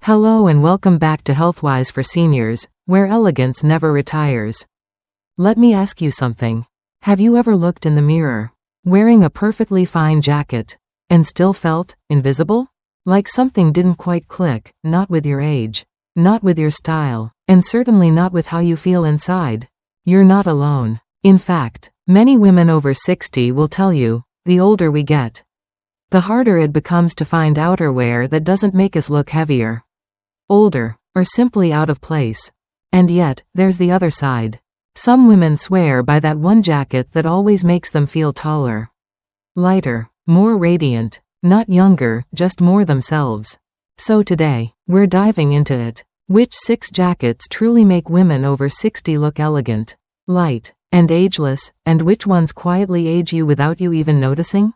Hello and welcome back to Healthwise for Seniors, where elegance never retires. Let me ask you something. Have you ever looked in the mirror, wearing a perfectly fine jacket, and still felt invisible? Like something didn't quite click, not with your age, not with your style, and certainly not with how you feel inside. You're not alone. In fact, many women over 60 will tell you, the older we get, the harder it becomes to find outerwear that doesn't make us look heavier, older, or simply out of place. And yet, there's the other side. Some women swear by that one jacket that always makes them feel taller, lighter, more radiant, not younger, just more themselves. So today, we're diving into it. Which 6 jackets truly make women over 60 look elegant, light, and ageless, and which ones quietly age you without you even noticing?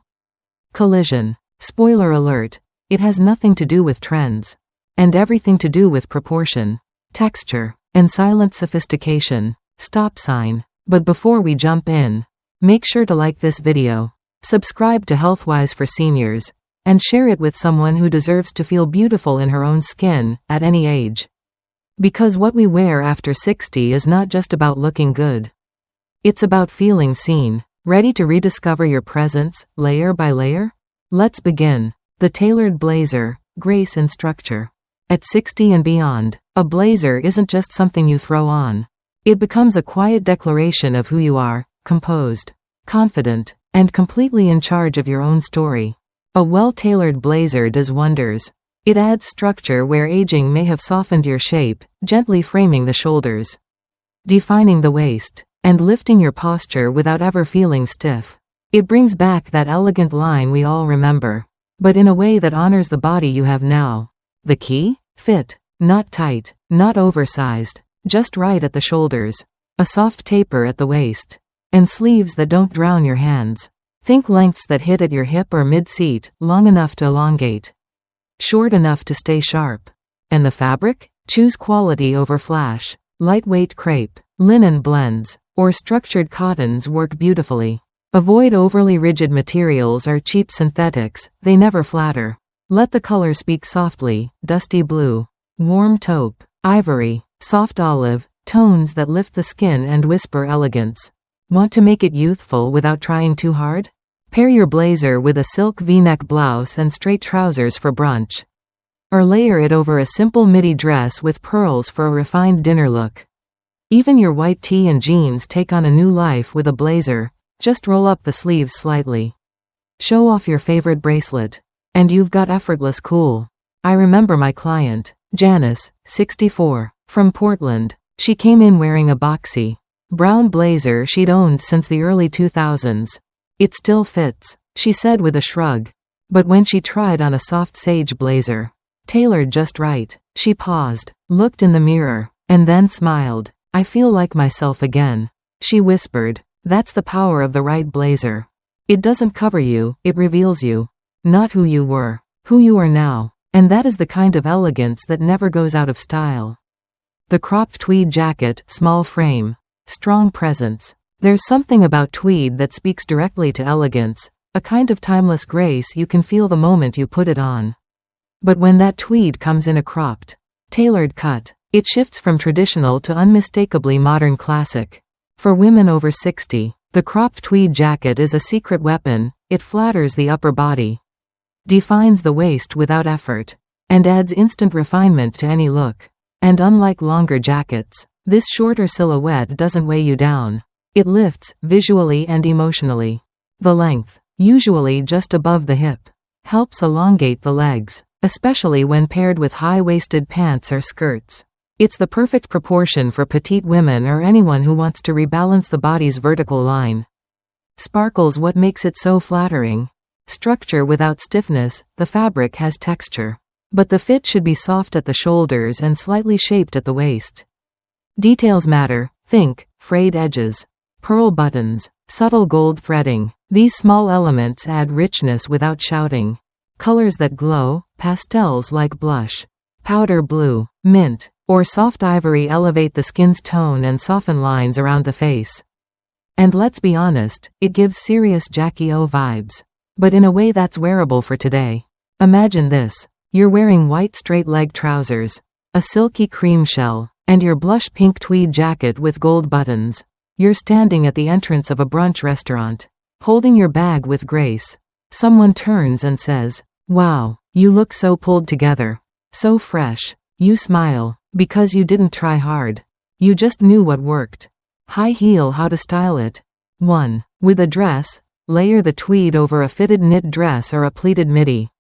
Collision. Spoiler alert, it has nothing to do with trends, and everything to do with proportion, texture, and silent sophistication. Stop sign. But before we jump in, make sure to like this video, subscribe to Healthwise for Seniors, and share it with someone who deserves to feel beautiful in her own skin, at any age. Because what we wear after 60 is not just about looking good. It's about feeling seen, ready to rediscover your presence, layer by layer? Let's begin. The tailored blazer, grace and structure. At 60 and beyond, a blazer isn't just something you throw on. It becomes a quiet declaration of who you are, composed, confident, and completely in charge of your own story. A well-tailored blazer does wonders. It adds structure where aging may have softened your shape, gently framing the shoulders, defining the waist, and lifting your posture without ever feeling stiff. It brings back that elegant line we all remember, but in a way that honors the body you have now. The key? Fit. Not tight, not oversized, just right at the shoulders, a soft taper at the waist, and sleeves that don't drown your hands. Think lengths that hit at your hip or mid-seat, long enough to elongate, short enough to stay sharp. And the fabric? Choose quality over flash. Lightweight crepe, linen blends, or structured cottons work beautifully. Avoid overly rigid materials or cheap synthetics, they never flatter. Let the color speak softly: dusty blue, warm taupe, ivory, soft olive, tones that lift the skin and whisper elegance. Want to make it youthful without trying too hard? Pair your blazer with a silk V-neck blouse and straight trousers for brunch. Or layer it over a simple midi dress with pearls for a refined dinner look. Even your white tee and jeans take on a new life with a blazer. Just roll up the sleeves slightly. Show off your favorite bracelet, and you've got effortless cool. I remember my client, Janice, 64, from Portland. She came in wearing a boxy, brown blazer she'd owned since the early 2000s. It still fits, she said with a shrug. But when she tried on a soft sage blazer, tailored just right, she paused, looked in the mirror, and then smiled. I feel like myself again, she whispered. That's the power of the right blazer. It doesn't cover you, it reveals you. Not who you were, who you are now. And that is the kind of elegance that never goes out of style. The cropped tweed jacket, small frame, strong presence. There's something about tweed that speaks directly to elegance, a kind of timeless grace you can feel the moment you put it on. But when that tweed comes in a cropped, tailored cut, it shifts from traditional to unmistakably modern classic. For women over 60, the cropped tweed jacket is a secret weapon. It flatters the upper body, defines the waist without effort, and adds instant refinement to any look. And unlike longer jackets, this shorter silhouette doesn't weigh you down. It lifts, visually and emotionally. The length, usually just above the hip, helps elongate the legs, especially when paired with high-waisted pants or skirts. It's the perfect proportion for petite women or anyone who wants to rebalance the body's vertical line. Sparkle's what makes it so flattering. Structure without stiffness, the fabric has texture. But the fit should be soft at the shoulders and slightly shaped at the waist. Details matter. Think, frayed edges, pearl buttons, subtle gold threading. These small elements add richness without shouting. Colors that glow, pastels like blush, powder blue, mint, or soft ivory elevate the skin's tone and soften lines around the face. And let's be honest, it gives serious Jackie O vibes. But in a way that's wearable for today. Imagine this. You're wearing white straight-leg trousers, a silky cream shell, and your blush pink tweed jacket with gold buttons. You're standing at the entrance of a brunch restaurant, holding your bag with grace. Someone turns and says, "Wow, you look so pulled together. So fresh." You smile, because you didn't try hard. You just knew what worked. High heel. How to style it. 1. With a dress, layer the tweed over a fitted knit dress or a pleated midi.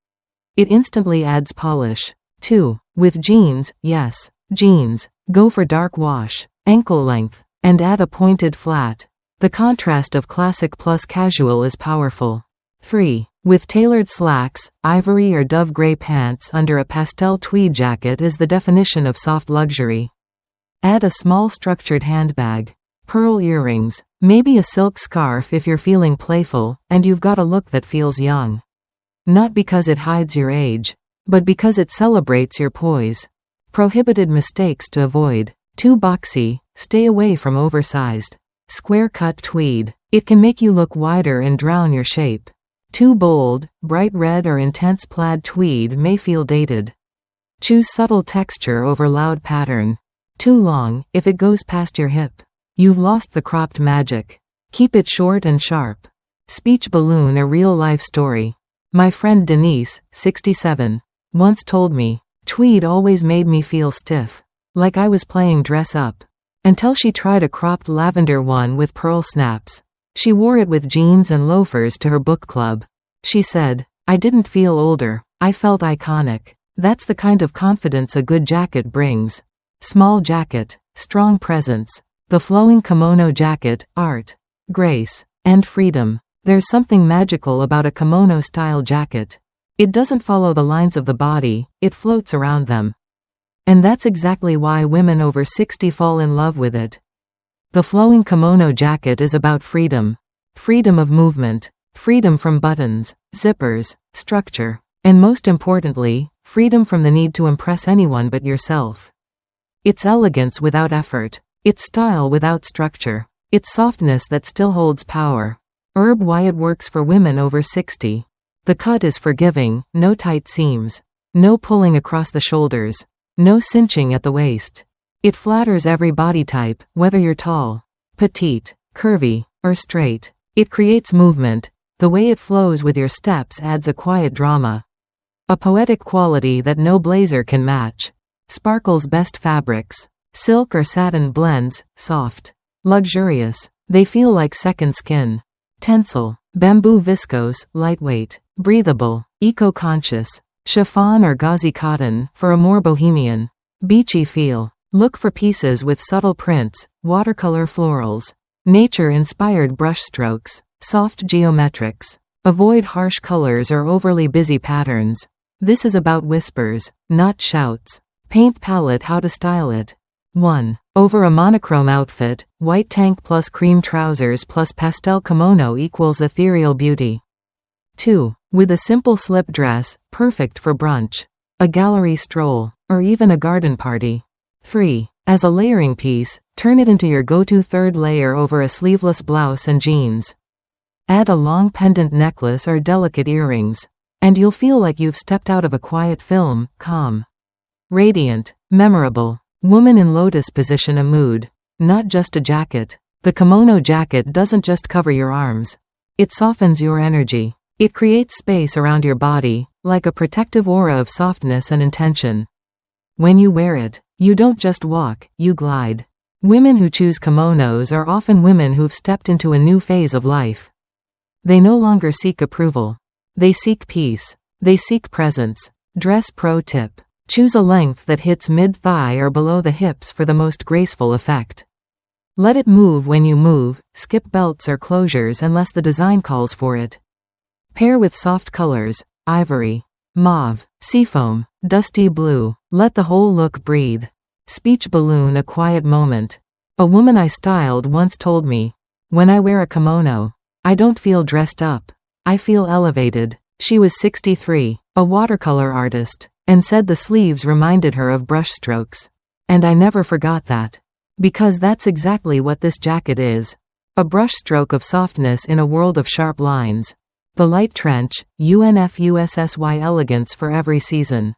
It instantly adds polish. 2. With jeans, yes, jeans. Go for dark wash, ankle length, and add a pointed flat. The contrast of classic plus casual is powerful. 3. With tailored slacks, ivory or dove gray pants under a pastel tweed jacket is the definition of soft luxury. Add a small structured handbag, pearl earrings, maybe a silk scarf if you're feeling playful, and you've got a look that feels young. Not because it hides your age, but because it celebrates your poise. Prohibited mistakes to avoid. Too boxy, stay away from oversized. Square-cut tweed. It can make you look wider and drown your shape. Too bold, bright red or intense plaid tweed may feel dated. Choose subtle texture over loud pattern. Too long, if it goes past your hip, you've lost the cropped magic. Keep it short and sharp. Speech balloon. A real-life story. My friend Denise, 67, once told me, tweed always made me feel stiff, like I was playing dress up, until she tried a cropped lavender one with pearl snaps. She wore it with jeans and loafers to her book club. She said, "I didn't feel older, I felt iconic." That's the kind of confidence a good jacket brings. Small jacket, strong presence. The flowing kimono jacket, art, grace, and freedom. There's something magical about a kimono-style jacket. It doesn't follow the lines of the body, it floats around them. And that's exactly why women over 60 fall in love with it. The flowing kimono jacket is about freedom. Freedom of movement. Freedom from buttons, zippers, structure. And most importantly, freedom from the need to impress anyone but yourself. It's elegance without effort. It's style without structure. It's softness that still holds power. Why it works for women over 60. The cut is forgiving, no tight seams. No pulling across the shoulders. No cinching at the waist. It flatters every body type, whether you're tall, petite, curvy, or straight. It creates movement. The way it flows with your steps adds a quiet drama. A poetic quality that no blazer can match. Sparkle's best fabrics. Silk or satin blends, soft, luxurious. They feel like second skin. Tencel, bamboo viscose, lightweight, breathable, eco-conscious. Chiffon or gauzy cotton, for a more bohemian, beachy feel. Look for pieces with subtle prints, watercolor florals, nature-inspired brushstrokes, soft geometrics. Avoid harsh colors or overly busy patterns. This is about whispers, not shouts. Paint palette. How to style it. 1. Over a monochrome outfit, white tank plus cream trousers plus pastel kimono equals ethereal beauty. 2. With a simple slip dress, perfect for brunch, a gallery stroll, or even a garden party. 3. As a layering piece, turn it into your go-to third layer over a sleeveless blouse and jeans. Add a long pendant necklace or delicate earrings, and you'll feel like you've stepped out of a quiet film, calm, radiant, memorable. Woman in lotus position. A mood, not just a jacket. The kimono jacket doesn't just cover your arms. It softens your energy. It creates space around your body, like a protective aura of softness and intention. When you wear it, you don't just walk, you glide. Women who choose kimonos are often women who've stepped into a new phase of life. They no longer seek approval. They seek peace. They seek presence. Dress pro tip. Choose a length that hits mid-thigh or below the hips for the most graceful effect. Let it move when you move, skip belts or closures unless the design calls for it. Pair with soft colors, ivory, mauve, seafoam, dusty blue. Let the whole look breathe. Speech balloon. A quiet moment. A woman I styled once told me, "When I wear a kimono, I don't feel dressed up. I feel elevated." She was 63, a watercolor artist, and said the sleeves reminded her of brushstrokes. And I never forgot that. Because that's exactly what this jacket is. A brushstroke of softness in a world of sharp lines. The light trench, UNFUSSY elegance for every season.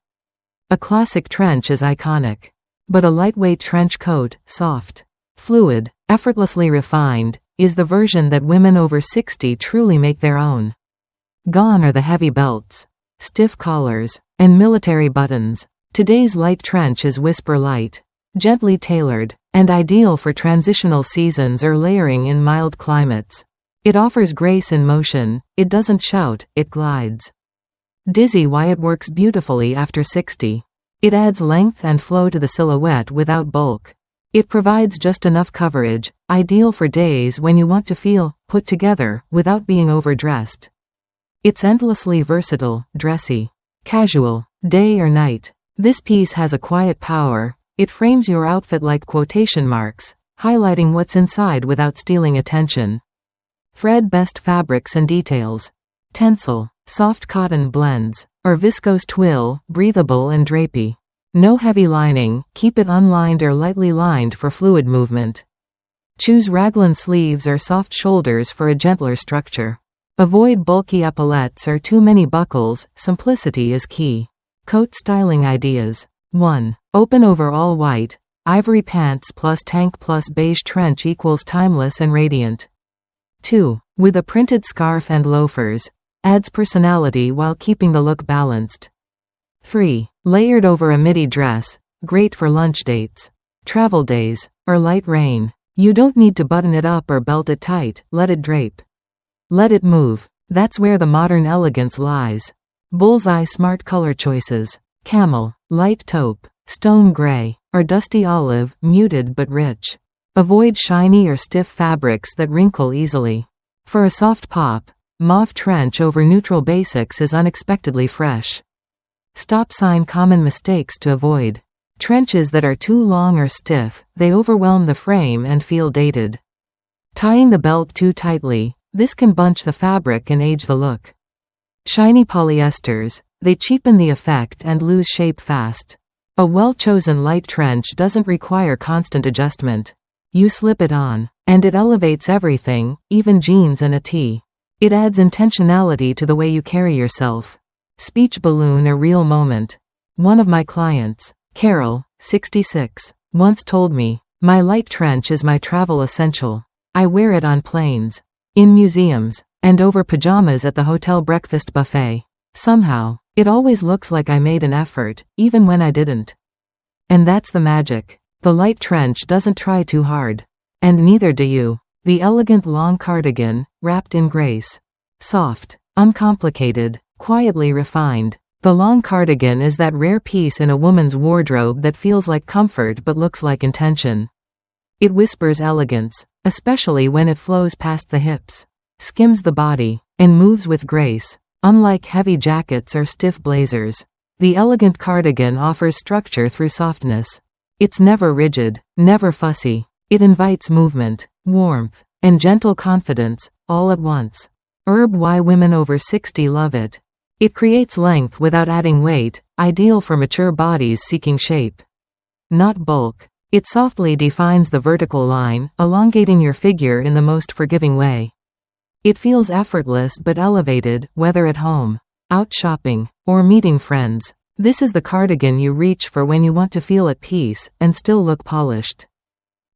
A classic trench is iconic. But a lightweight trench coat, soft, fluid, effortlessly refined, is the version that women over 60 truly make their own. Gone are the heavy belts, stiff collars, and military buttons. Today's light trench is whisper light, gently tailored, and ideal for transitional seasons or layering in mild climates. It offers grace in motion, it doesn't shout, it glides. Dizzy why it works beautifully after 60. It adds length and flow to the silhouette without bulk. It provides just enough coverage, ideal for days when you want to feel put together without being overdressed. It's endlessly versatile, dressy, casual, day or night. This piece has a quiet power. It frames your outfit like quotation marks, highlighting what's inside without stealing attention. Thread best fabrics and details. Tencel, soft cotton blends, or viscose twill, breathable and drapey. No heavy lining, keep it unlined or lightly lined for fluid movement. Choose raglan sleeves or soft shoulders for a gentler structure. Avoid bulky epaulettes or too many buckles, simplicity is key. Coat styling ideas. 1. Open over all white, ivory pants plus tank plus beige trench equals timeless and radiant. 2. With a printed scarf and loafers, adds personality while keeping the look balanced. 3. Layered over a midi dress, great for lunch dates, travel days, or light rain. You don't need to button it up or belt it tight, let it drape. Let it move. That's where the modern elegance lies. Bullseye smart color choices. Camel, light taupe, stone gray, or dusty olive, muted but rich. Avoid shiny or stiff fabrics that wrinkle easily. For a soft pop, mauve trench over neutral basics is unexpectedly fresh. Stop sign common mistakes to avoid. Trenches that are too long or stiff, they overwhelm the frame and feel dated. Tying the belt too tightly, this can bunch the fabric and age the look. Shiny polyesters, they cheapen the effect and lose shape fast. A well-chosen light trench doesn't require constant adjustment. You slip it on, and it elevates everything, even jeans and a tee. It adds intentionality to the way you carry yourself. Speech balloon a real moment. One of my clients, Carol, 66, once told me, "My light trench is my travel essential. I wear it on planes, in museums, and over pajamas at the hotel breakfast buffet. Somehow, it always looks like I made an effort, even when I didn't." And that's the magic. The light trench doesn't try too hard. And neither do you. The elegant long cardigan, wrapped in grace. Soft, uncomplicated, quietly refined. The long cardigan is that rare piece in a woman's wardrobe that feels like comfort but looks like intention. It whispers elegance, especially when it flows past the hips, skims the body, and moves with grace. Unlike heavy jackets or stiff blazers, the elegant cardigan offers structure through softness. It's never rigid, never fussy. It invites movement, warmth, and gentle confidence, all at once. Why women over 60 love it. It creates length without adding weight, ideal for mature bodies seeking shape, not bulk. It softly defines the vertical line, elongating your figure in the most forgiving way. It feels effortless but elevated, whether at home, out shopping, or meeting friends. This is the cardigan you reach for when you want to feel at peace and still look polished.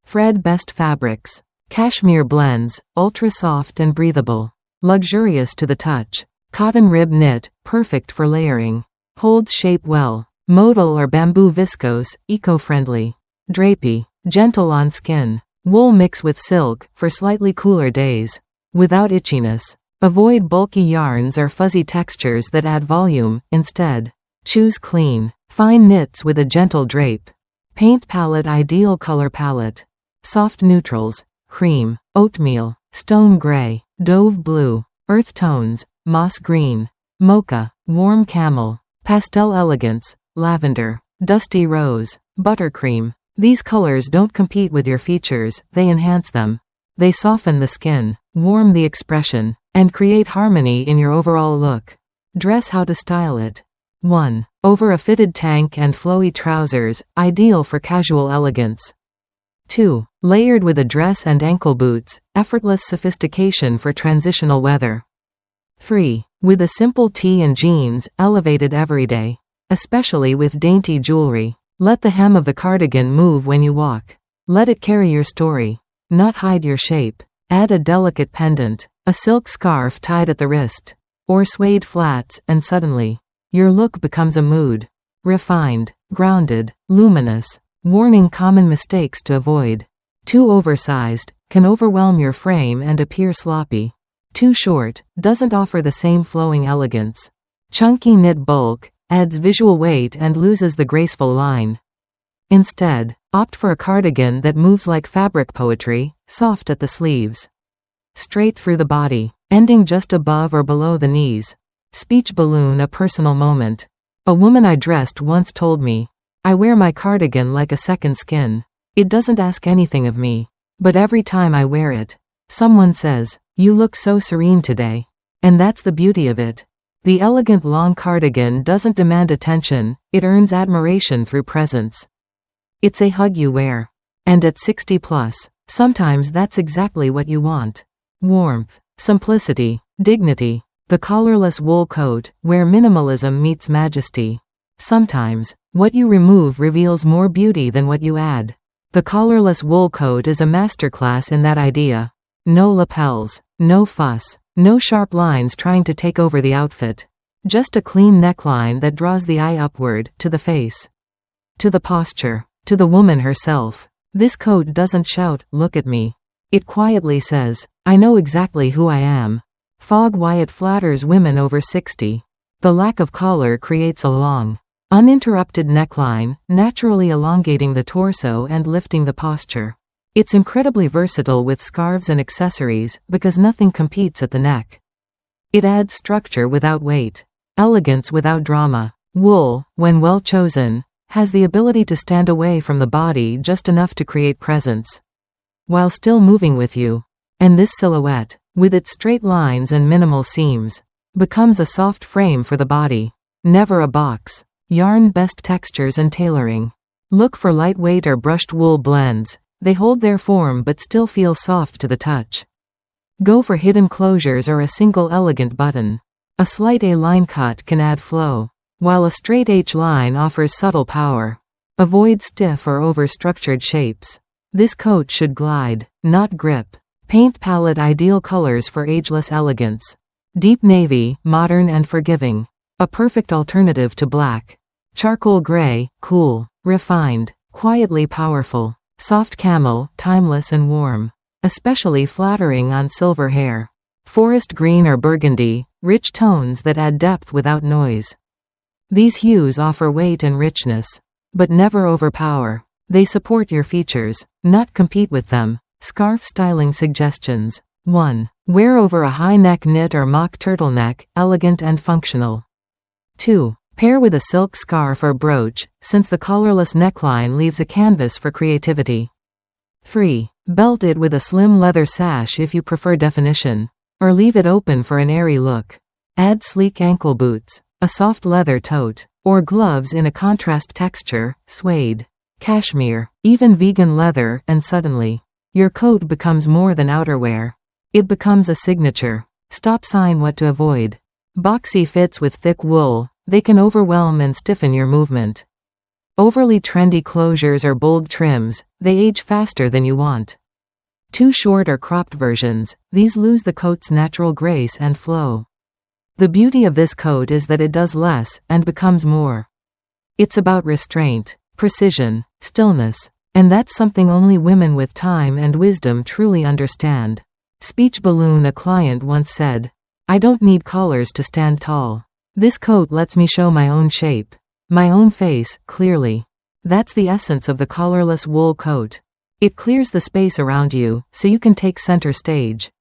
Thread best fabrics. Cashmere blends, ultra soft and breathable. Luxurious to the touch. Cotton rib knit, perfect for layering. Holds shape well. Modal or bamboo viscose, eco-friendly. Drapey, gentle on skin. Wool mix with silk, for slightly cooler days. Without itchiness. Avoid bulky yarns or fuzzy textures that add volume, instead. Choose clean, fine knits with a gentle drape. Paint palette ideal color palette. Soft neutrals, cream, oatmeal, stone gray, dove blue, earth tones, moss green, mocha, warm camel, pastel elegance, lavender, dusty rose, buttercream. These colors don't compete with your features, they enhance them. They soften the skin, warm the expression, and create harmony in your overall look. Dress how to style it. 1. Over a fitted tank and flowy trousers, ideal for casual elegance. 2. Layered with a dress and ankle boots, effortless sophistication for transitional weather. 3. With a simple tee and jeans, elevated everyday. especially with dainty jewelry. Let the hem of the cardigan move when you walk. Let it carry your story, not hide your shape. Add a delicate pendant, a silk scarf tied at the wrist, or suede flats, and suddenly, your look becomes a mood. Refined, grounded, luminous. Warning: common mistakes to avoid. Too oversized, can overwhelm your frame and appear sloppy. Too short, doesn't offer the same flowing elegance. Chunky knit bulk, adds visual weight and loses the graceful line. Instead, opt for a cardigan that moves like fabric poetry, soft at the sleeves. Straight through the body, ending just above or below the knees. Speech balloon: a personal moment. A woman I dressed once told me, "I wear my cardigan like a second skin. It doesn't ask anything of me. But every time I wear it, someone says, 'You look so serene today.' And that's the beauty of it. The elegant long cardigan doesn't demand attention, it earns admiration through presence. It's a hug you wear. And at 60 plus, sometimes that's exactly what you want. Warmth, simplicity, dignity. The collarless wool coat, where minimalism meets majesty. Sometimes, what you remove reveals more beauty than what you add. The collarless wool coat is a masterclass in that idea. No lapels, no fuss, no sharp lines trying to take over the outfit. Just a clean neckline that draws the eye upward, to the face. To the posture, to the woman herself. This coat doesn't shout, "Look at me." It quietly says, "I know exactly who I am." Why it flatters women over 60. The lack of collar creates a long, uninterrupted neckline, naturally elongating the torso and lifting the posture. It's incredibly versatile with scarves and accessories, because nothing competes at the neck. It adds structure without weight, elegance without drama. Wool, when well chosen, has the ability to stand away from the body just enough to create presence, while still moving with you. And this silhouette, with its straight lines and minimal seams, becomes a soft frame for the body. Never a box. Yarn: best textures and tailoring. Look for lightweight or brushed wool blends. They hold their form but still feel soft to the touch. Go for hidden closures or a single elegant button. A slight A-line cut can add flow, while a straight H-line offers subtle power. Avoid stiff or over-structured shapes. This coat should glide, not grip. Paint palette: ideal colors for ageless elegance. Deep navy, modern and forgiving. A perfect alternative to black. Charcoal gray, cool, refined, quietly powerful. Soft camel, timeless and warm. Especially flattering on silver hair. Forest green or burgundy, rich tones that add depth without noise. These hues offer weight and richness, but never overpower. They support your features, not compete with them. Scarf styling suggestions. 1. Wear over a high-neck knit or mock turtleneck, elegant and functional. 2. Pair with a silk scarf or brooch, since the collarless neckline leaves a canvas for creativity. 3. Belt it with a slim leather sash if you prefer definition, or leave it open for an airy look. Add sleek ankle boots, a soft leather tote, or gloves in a contrast texture, suede, cashmere, even vegan leather, and suddenly, your coat becomes more than outerwear. It becomes a signature. Stop sign: what to avoid. Boxy fits with thick wool, they can overwhelm and stiffen your movement. Overly trendy closures or bold trims, they age faster than you want. Too short or cropped versions, these lose the coat's natural grace and flow. The beauty of this coat is that it does less, and becomes more. It's about restraint, precision, stillness. And that's something only women with time and wisdom truly understand. Speech balloon: a client once said, "I don't need collars to stand tall. This coat lets me show my own shape, my own face, clearly." That's the essence of the collarless wool coat. It clears the space around you, so you can take center stage.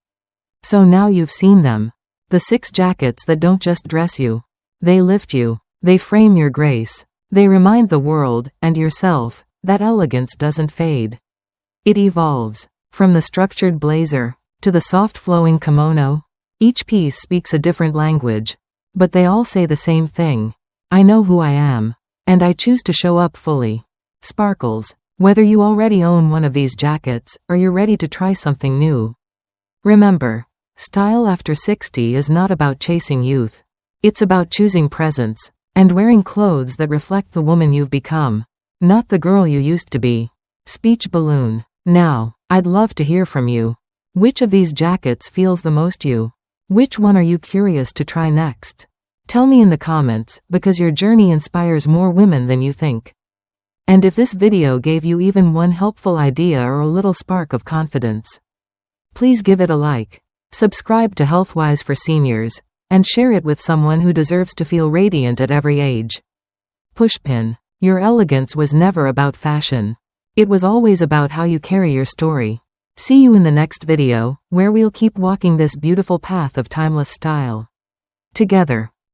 So now you've seen them. The 6 jackets that don't just dress you. They lift you. They frame your grace. They remind the world, and yourself, that elegance doesn't fade. It evolves. From the structured blazer, to the soft flowing kimono, each piece speaks a different language. But they all say the same thing. I know who I am. And I choose to show up fully. Sparkles. Whether you already own one of these jackets, or you're ready to try something new. Remember, style after 60 is not about chasing youth. It's about choosing presence. And wearing clothes that reflect the woman you've become, not the girl you used to be. Speech balloon. Now, I'd love to hear from you. Which of these jackets feels the most you? Which one are you curious to try next? Tell me in the comments, because your journey inspires more women than you think. And if this video gave you even one helpful idea or a little spark of confidence, please give it a like. Subscribe to Healthwise for Seniors, and share it with someone who deserves to feel radiant at every age. Pushpin. Your elegance was never about fashion. It was always about how you carry your story. See you in the next video, where we'll keep walking this beautiful path of timeless style together.